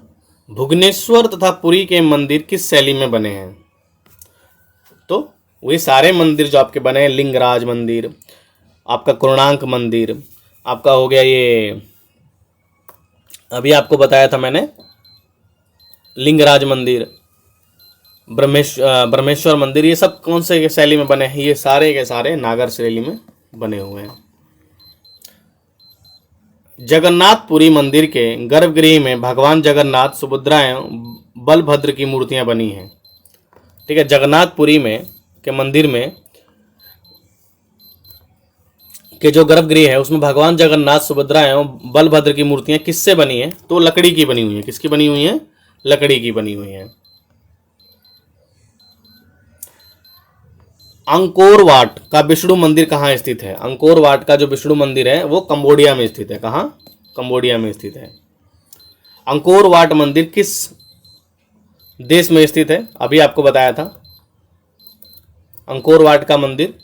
S1: भुवनेश्वर तथा पुरी के मंदिर किस शैली में बने हैं? तो वही सारे मंदिर जो आपके बने हैं, लिंगराज मंदिर, आपका कोणार्क मंदिर, आपका हो गया ये अभी आपको बताया था मैंने लिंगराज मंदिर, ब्रह्मेश्वर मंदिर, ये सब कौन से शैली में बने हैं? ये सारे के सारे नागर शैली में बने हुए हैं। जगन्नाथपुरी मंदिर के गर्भगृह में भगवान जगन्नाथ, सुभद्रा एवं बलभद्र की मूर्तियां बनी हैं। ठीक है, जगन्नाथपुरी में के मंदिर में के जो गर्भगृह है उसमें भगवान जगन्नाथ, सुभद्रा एवं बलभद्र की मूर्तियां किससे बनी हैं? तो लकड़ी की बनी हुई हैं। किसकी बनी हुई हैं? लकड़ी की बनी हुई हैं। अंकोर वाट का विष्णु मंदिर कहाँ स्थित है? अंकोर वाट का जो विष्णु मंदिर है वो कंबोडिया में स्थित है। कहाँ? कंबोडिया में स्थित है। अंकोर वाट मंदिर किस देश में स्थित है? अभी आपको बताया था। अंकोर वाट का मंदिर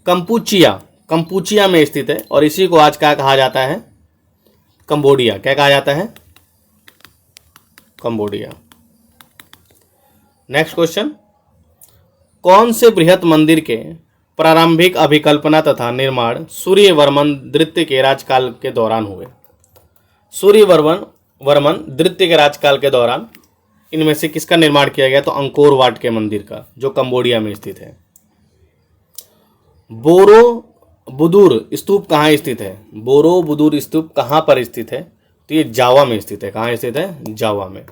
S1: कंपूचिया में स्थित है और इसी को आज क्या कहा जाता है? कंबोडिया। क्या कहा जाता है? कंबोडिया। नेक्स्ट क्वेश्चन, कौन से बृहत मंदिर के प्रारंभिक अभिकल्पना तथा निर्माण सूर्यवर्मन द्वितीय के राजकाल के दौरान हुए? सूर्यवर्मन द्वितीय के राजकाल के दौरान इनमें से किसका निर्माण किया गया? तो अंकोर वाट के मंदिर का, जो कंबोडिया में स्थित है। बोरोबुदुर स्तूप कहाँ स्थित है? बोरोबुदुर स्तूप कहाँ पर स्थित है? तो ये जावा में स्थित है। कहाँ स्थित है? जावा में।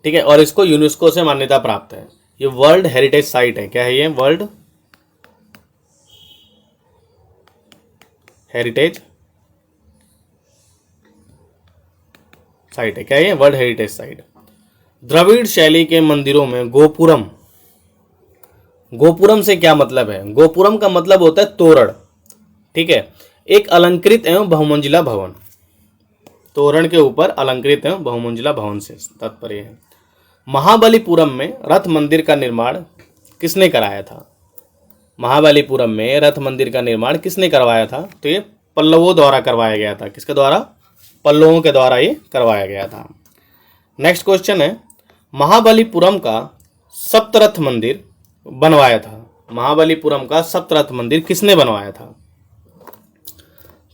S1: ठीक है, और इसको यूनेस्को से मान्यता प्राप्त है। ये वर्ल्ड हेरिटेज साइट है। क्या है ये? वर्ल्ड हेरिटेज साइट है। क्या है ये? World heritage site. द्रविड़ शैली के मंदिरों में गोपुरम, गोपुरम से क्या मतलब है? गोपुरम का मतलब होता है तोरण। ठीक है, एक अलंकृत एवं बहुमंजिला भवन। तोरण के ऊपर अलंकृत एवं बहुमंजिला भवन से तात्पर्य है। महाबलीपुरम में रथ मंदिर का निर्माण किसने कराया था? महाबलीपुरम में रथ मंदिर का निर्माण किसने करवाया था? तो ये पल्लवों द्वारा करवाया गया था। किसके द्वारा? पल्लवों के द्वारा ये करवाया गया था। नेक्स्ट क्वेश्चन है, महाबलीपुरम का सप्तरथ मंदिर बनवाया था। महाबलीपुरम का सप्तरथ मंदिर किसने बनवाया था?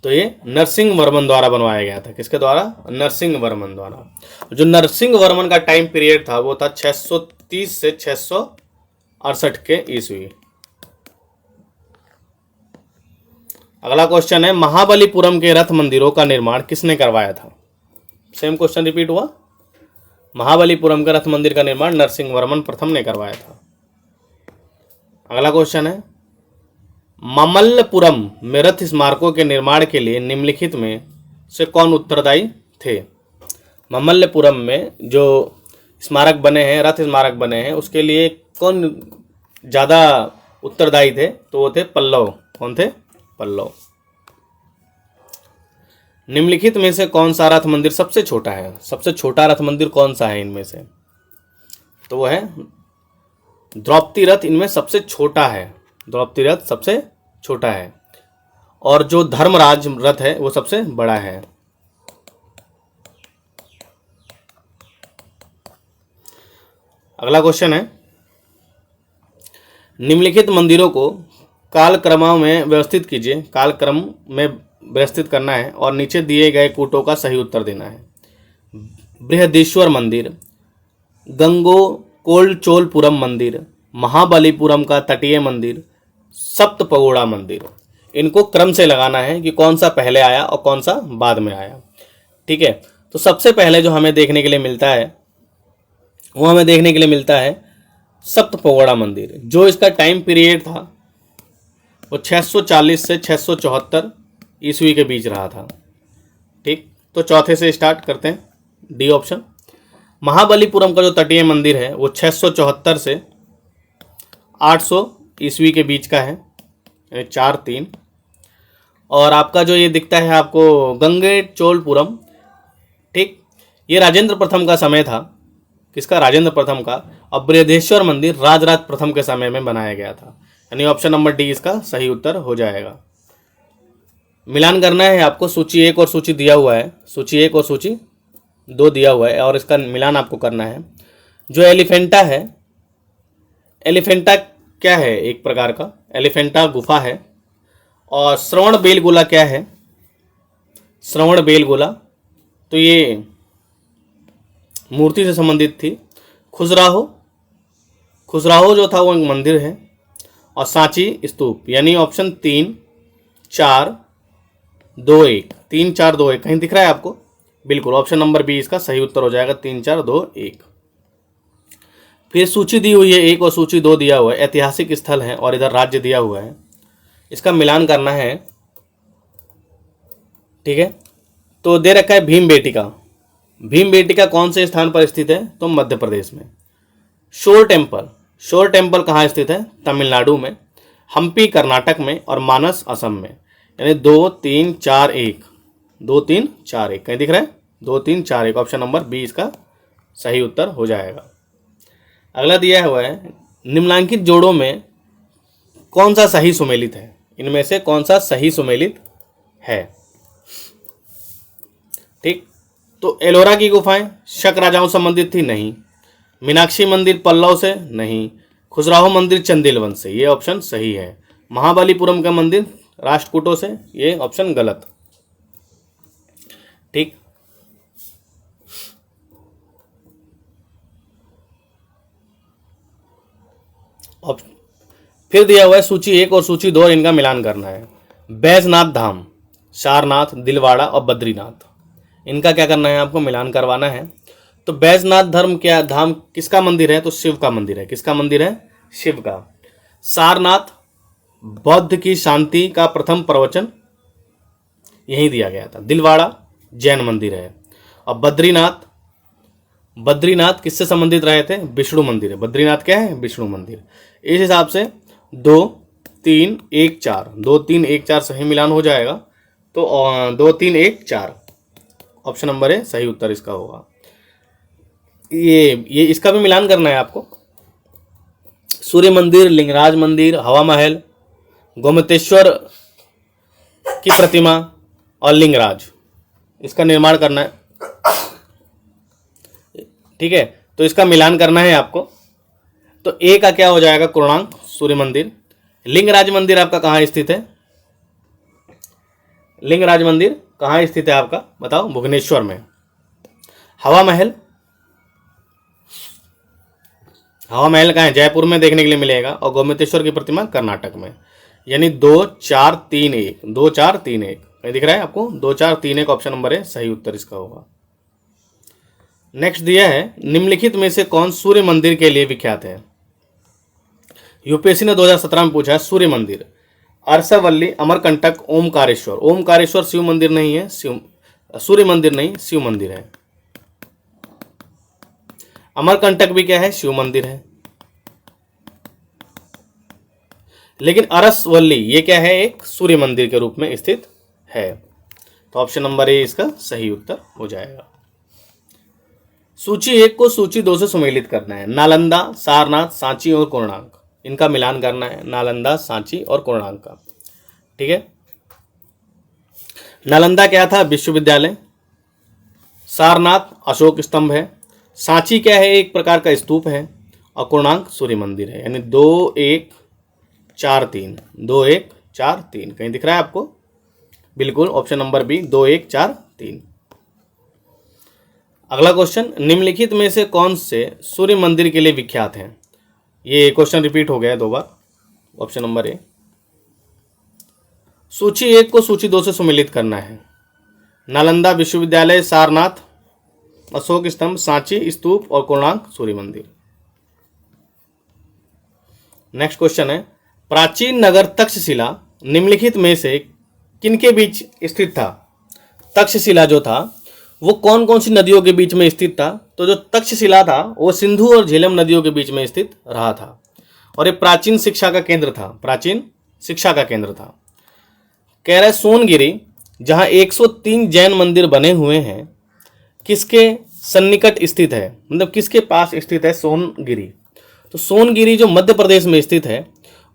S1: तो ये नरसिंह वर्मन द्वारा बनवाया गया था। किसके द्वारा? नरसिंह वर्मन द्वारा। जो नरसिंह वर्मन का टाइम पीरियड था वो था 630 से 668 के ईस्वी। अगला क्वेश्चन है, महाबलीपुरम के रथ मंदिरों का निर्माण किसने करवाया था? सेम क्वेश्चन रिपीट हुआ। महाबलीपुरम के रथ मंदिर का निर्माण नरसिंह वर्मन प्रथम ने करवाया था। अगला क्वेश्चन है, मामल्लपुरम में रथ स्मारकों के निर्माण के लिए निम्नलिखित में से कौन उत्तरदायी थे? मामल्लपुरम में जो स्मारक बने हैं, रथ स्मारक बने हैं, उसके लिए कौन ज़्यादा उत्तरदायी थे? तो वो थे पल्लव। कौन थे? पल्लव। निम्नलिखित में से कौन सा रथ मंदिर सबसे छोटा है? सबसे छोटा रथ मंदिर कौन सा है इनमें से? तो वो है द्रौपदी रथ। इनमें सबसे छोटा है। द्रौपदी रथ सबसे छोटा है और जो धर्मराज रथ है वो सबसे बड़ा है। अगला क्वेश्चन है, निम्नलिखित मंदिरों को कालक्रम में व्यवस्थित कीजिए। कालक्रम में व्यवस्थित करना है और नीचे दिए गए कूटों का सही उत्तर देना है। बृहदेश्वर मंदिर, गंगोकोलचोलपुरम मंदिर, महाबलीपुरम का तटीय मंदिर, सप्त पगोड़ा मंदिर। इनको क्रम से लगाना है कि कौन सा पहले आया और कौन सा बाद में आया। ठीक है, तो सबसे पहले जो हमें देखने के लिए मिलता है वो हमें देखने के लिए मिलता है सप्त पगोड़ा मंदिर। जो इसका टाइम पीरियड था वो 640 से 674 ईस्वी के बीच रहा था। ठीक, तो चौथे से स्टार्ट करते हैं, डी ऑप्शन। महाबलीपुरम का जो तटीय मंदिर है वो 674 से 800 ईस्वी के बीच का है, 4-3। और आपका जो ये दिखता है आपको गंगेचोलपुरम, ठीक, ये राजेंद्र प्रथम का समय था। किसका? राजेंद्र प्रथम का। और बृहदेश्वर मंदिर राजराज प्रथम के समय में बनाया गया था। यानी ऑप्शन नंबर डी इसका सही उत्तर हो जाएगा। मिलान करना है आपको, सूची 1 और सूची दिया हुआ है, सूची 1 और सूची 2 दिया हुआ है और इसका मिलान आपको करना है। जो एलिफेंटा है, एलिफेंटा क्या है, एक प्रकार का एलिफेंटा गुफा है। और श्रवण बेलगोला क्या है, श्रवण बेलगोला तो ये मूर्ति से संबंधित थी। खजुराहो, खजुराहो जो था वो एक मंदिर है। और सांची स्तूप, यानी ऑप्शन 3 4 2 1, 3 4 2 1 कहीं दिख रहा है आपको? बिल्कुल, ऑप्शन नंबर बी इसका सही उत्तर हो जाएगा, 3 4 2 1। फिर सूची दी हुई है 1 और सूची 2 दिया हुआ है, ऐतिहासिक स्थल है और इधर राज्य दिया हुआ है, इसका मिलान करना है। ठीक है, तो दे रखा है भीम बेटिका। भीम बेटिका कौन से स्थान पर स्थित है? तो मध्य प्रदेश में। शोर टेम्पल, शोर टेम्पल कहाँ स्थित है? तमिलनाडु में। हम्पी कर्नाटक में और मानस असम में। यानी 2 3 4 1, 2 3 4 1 कहीं दिख रहा है? 2 3 4 1, ऑप्शन नंबर बी इसका सही उत्तर हो जाएगा। अगला दिया हुआ है निम्नलिखित जोड़ों में कौन सा सही सुमेलित है? इनमें से कौन सा सही सुमेलित है? ठीक, तो एलोरा की गुफाएं शक राजाओं संबंधित थी? नहीं। मीनाक्षी मंदिर पल्लव से? नहीं। खजुराहो मंदिर चंदेल वंश से, ये ऑप्शन सही है। महाबलीपुरम का मंदिर राष्ट्रकूटों से, ये ऑप्शन गलत। ठीक, फिर दिया हुआ है सूची 1 और सूची 2 और इनका मिलान करना है। बैजनाथ धाम, सारनाथ, दिलवाड़ा और बद्रीनाथ, इनका क्या करना है? आपको मिलान करवाना है। तो बैजनाथ धर्म क्या धाम किसका मंदिर है? तो शिव का मंदिर है। किसका मंदिर है? शिव का। सारनाथ बौद्ध की शांति का प्रथम प्रवचन यहीं दिया गया था। दिलवाड़ा जैन मंदिर है। और बद्रीनाथ, बद्रीनाथ किससे संबंधित रहे थे? विष्णु मंदिर है। बद्रीनाथ क्या है? विष्णु मंदिर। इस हिसाब से 2 3 1 4, 2 3 1 4 सही मिलान हो जाएगा। तो 2 3 1 4 ऑप्शन नंबर है सही उत्तर इसका होगा। ये इसका भी मिलान करना है आपको। सूर्य मंदिर, लिंगराज मंदिर, हवा महल, गोमतेश्वर की प्रतिमा और लिंगराज, इसका निर्माण करना है। ठीक है, तो इसका मिलान करना है आपको। तो ए का क्या हो जाएगा? कोणार्क सूर्य मंदिर। लिंगराज मंदिर आपका कहाँ स्थित है? लिंगराज मंदिर कहाँ स्थित है आपका? बताओ। भुवनेश्वर में। हवा महल, हवा महल कहाँ है? जयपुर में देखने के लिए मिलेगा। और गोमतेश्वर की प्रतिमा कर्नाटक में। यानी 2 4 3 1, 2 4 3 1 कहीं दिख रहा है आपको? 2 4 3 1 ऑप्शन नंबर है सही उत्तर इसका होगा। नेक्स्ट दिया है निम्नलिखित में से कौन सूर्य मंदिर के लिए विख्यात है? यूपीएससी ने 2017 में पूछा है सूर्य मंदिर। अरसावल्ली, अमरकंटक, ओमकारेश्वर। ओमकारेश्वर शिव मंदिर नहीं है, सूर्य मंदिर नहीं, शिव मंदिर है। अमरकंटक भी क्या है? शिव मंदिर है। लेकिन अरसवल्ली ये क्या है? एक सूर्य मंदिर के रूप में स्थित है। तो ऑप्शन नंबर ए इसका सही उत्तर हो जाएगा। सूची 1 को सूची 2 से सुमेलित करना है। नालंदा, सारनाथ, सांची और कोणार्क, इनका मिलान करना है। नालंदा, सांची और कोणार्क का। ठीक है, नालंदा क्या था? विश्वविद्यालय। सारनाथ अशोक स्तंभ है। सांची क्या है? एक प्रकार का स्तूप है। और कोणार्क सूर्य मंदिर है। यानी 2 1 4 3, 2 1 4 3 कहीं दिख रहा है आपको? बिल्कुल, ऑप्शन नंबर बी 2 1 4 3। अगला क्वेश्चन, निम्नलिखित में से कौन से सूर्य मंदिर के लिए विख्यात हैं? ये क्वेश्चन रिपीट हो गया है 2 बार। Option number A. सूची 1 को सूची 2 से सुमेलित करना है। नालंदा विश्वविद्यालय, सारनाथ अशोक स्तंभ, सांची स्तूप और कोणार्क सूर्य मंदिर। नेक्स्ट क्वेश्चन है, प्राचीन नगर तक्षशिला निम्नलिखित में से किनके बीच स्थित था? तक्षशिला जो था वो कौन कौन सी नदियों के बीच में स्थित था? तो जो तक्षशिला था वो सिंधु और झेलम नदियों के बीच में स्थित रहा था। और ये प्राचीन शिक्षा का केंद्र था। प्राचीन शिक्षा का केंद्र था। कह रहा है सोनगिरी, जहां 103 जैन मंदिर बने हुए हैं, किसके सन्निकट स्थित है? मतलब किसके पास स्थित है सोनगिरी? तो सोनगिरी जो मध्य प्रदेश में स्थित है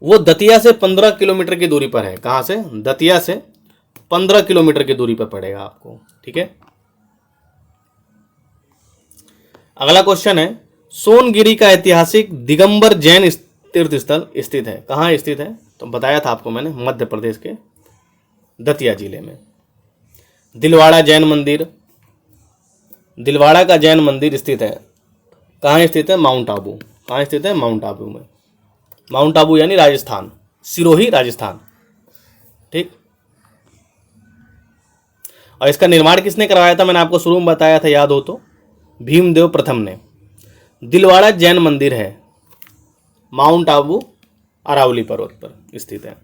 S1: वो दतिया से 15 किलोमीटर की दूरी पर है। कहाँ से? दतिया से 15 किलोमीटर की दूरी पर पड़ेगा आपको। ठीक है, अगला क्वेश्चन है, सोनगिरी का ऐतिहासिक दिगंबर जैन तीर्थ स्थल स्थित है, कहाँ स्थित है? तो बताया था आपको मैंने, मध्य प्रदेश के दतिया जिले में। दिलवाड़ा जैन मंदिर, दिलवाड़ा का जैन मंदिर स्थित है, कहाँ स्थित है? माउंट आबू। कहाँ स्थित है? माउंट आबू में। माउंट आबू यानी राजस्थान, सिरोही राजस्थान। ठीक, और इसका निर्माण किसने करवाया था? मैंने आपको शुरू में बताया था, याद हो तो, भीमदेव प्रथम ने। दिलवाड़ा जैन मंदिर है, माउंट आबू अरावली पर्वत पर स्थित है।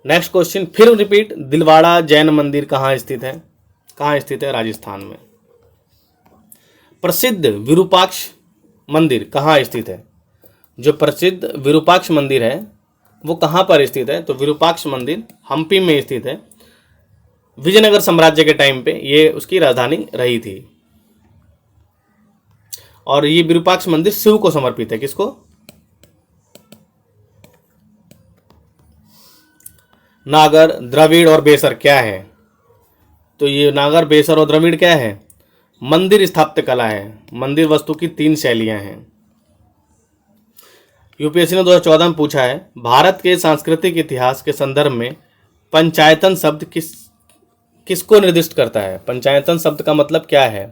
S1: नेक्स्ट क्वेश्चन फिर रिपीट, दिलवाड़ा जैन मंदिर कहाँ स्थित है? कहाँ स्थित है? राजस्थान में। प्रसिद्ध विरूपाक्ष मंदिर कहाँ स्थित है? जो प्रसिद्ध विरूपाक्ष मंदिर है वो कहाँ पर स्थित है? तो विरूपाक्ष मंदिर हम्पी में स्थित है। विजयनगर साम्राज्य के टाइम पे ये उसकी राजधानी रही थी। और ये विरूपाक्ष मंदिर शिव को समर्पित है। किसको? नागर, द्रविड़ और बेसर क्या है? तो ये नागर, बेसर और द्रविड़ क्या है? मंदिर स्थापत्य कला है। मंदिर वस्तु की 3 शैलियां हैं। यूपीएससी ने 2014 में पूछा है, भारत के सांस्कृतिक इतिहास के संदर्भ में पंचायतन शब्द किसको निर्दिष्ट करता है? पंचायतन शब्द का मतलब क्या है?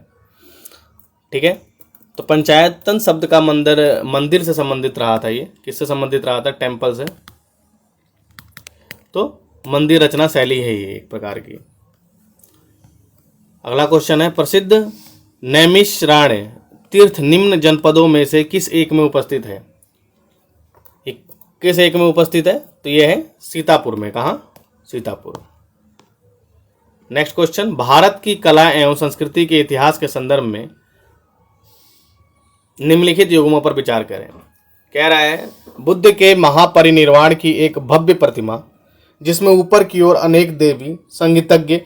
S1: ठीक है, तो पंचायतन शब्द का मंदिर से संबंधित रहा था। ये किससे संबंधित रहा था? टेम्पल से। तो मंदिर रचना शैली है ये एक प्रकार की। अगला क्वेश्चन है, प्रसिद्ध नैमिषारण्य तीर्थ निम्न जनपदों में से किस एक में उपस्थित है? किस एक में उपस्थित है? तो यह है सीतापुर में। कहाँ? सीतापुर। नेक्स्ट क्वेश्चन, भारत की कला एवं संस्कृति के इतिहास के संदर्भ में निम्नलिखित युगों पर विचार करें। कह रहा है, बुद्ध के महापरिनिर्वाण की एक भव्य प्रतिमा जिसमें ऊपर की ओर अनेक देवी, संगीतज्ञ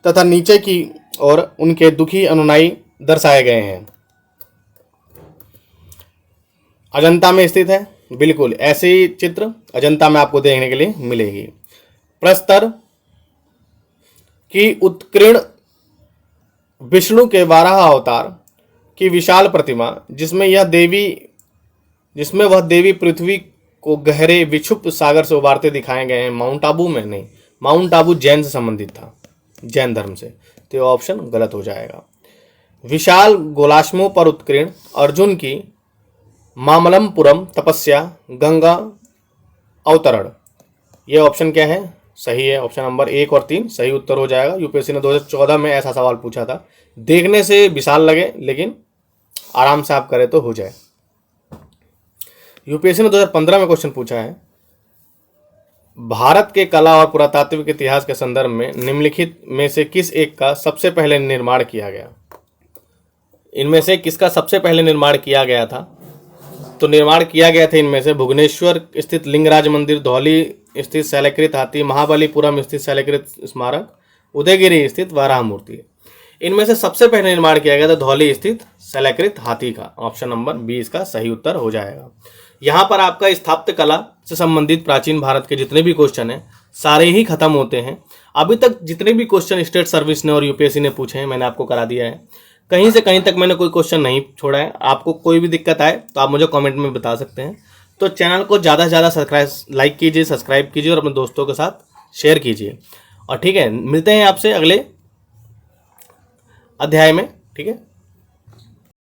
S1: तथा नीचे की ओर उनके दुखी अनुयायी दर्शाए गए हैं, अजंता में स्थित है। बिल्कुल ऐसे ही चित्र अजंता में आपको देखने के लिए मिलेगी। प्रस्तर की उत्कीर्ण विष्णु के 12 अवतार की विशाल प्रतिमा जिसमें वह देवी पृथ्वी को गहरे विक्षुब्ध सागर से उबारते दिखाए गए हैं, माउंट आबू में नहीं। माउंट आबू जैन से संबंधित था, जैन धर्म से, तो यह ऑप्शन गलत हो जाएगा। विशाल गोलाश्मों पर उत्कीर्ण अर्जुन की मामल्लपुरम तपस्या गंगा अवतरण, यह ऑप्शन क्या है? सही है, ऑप्शन नंबर 1 और 3 सही उत्तर हो जाएगा। यूपीएससी ने 2014 में ऐसा सवाल पूछा था। देखने से विशाल लगे लेकिन आराम से आप करें तो हो जाए। यूपीएससी ने 2015 में क्वेश्चन पूछा है, भारत के कला और पुरातात्विक इतिहास के संदर्भ में निम्नलिखित में से किस एक का सबसे पहले निर्माण किया गया? इनमें से किसका सबसे पहले निर्माण किया गया था? तो निर्माण किया गया था इनमें से भुवनेश्वर स्थित लिंगराज मंदिर, धौली स्थित शैलकृत हाथी, महाबलीपुरम स्थित शैलकृत स्मारक, उदयगिरी स्थित वराह मूर्ति। इनमें से सबसे पहले निर्माण किया गया था धौली स्थित शैलकृत हाथी का। ऑप्शन नंबर 20 का सही उत्तर हो जाएगा। यहाँ पर आपका स्थापत्य कला से संबंधित प्राचीन भारत के जितने भी क्वेश्चन हैं सारे ही खत्म होते हैं। अभी तक जितने भी क्वेश्चन स्टेट सर्विस ने और यूपीएससी ने पूछे हैं मैंने आपको करा दिया है। कहीं से कहीं तक मैंने कोई क्वेश्चन नहीं छोड़ा है। आपको कोई भी दिक्कत आए तो आप मुझे कमेंट में बता सकते हैं। तो चैनल को ज़्यादा से ज़्यादा लाइक कीजिए, सब्सक्राइब कीजिए और अपने दोस्तों के साथ शेयर कीजिए। और ठीक है, मिलते हैं आपसे अगले अध्याय में। ठीक है।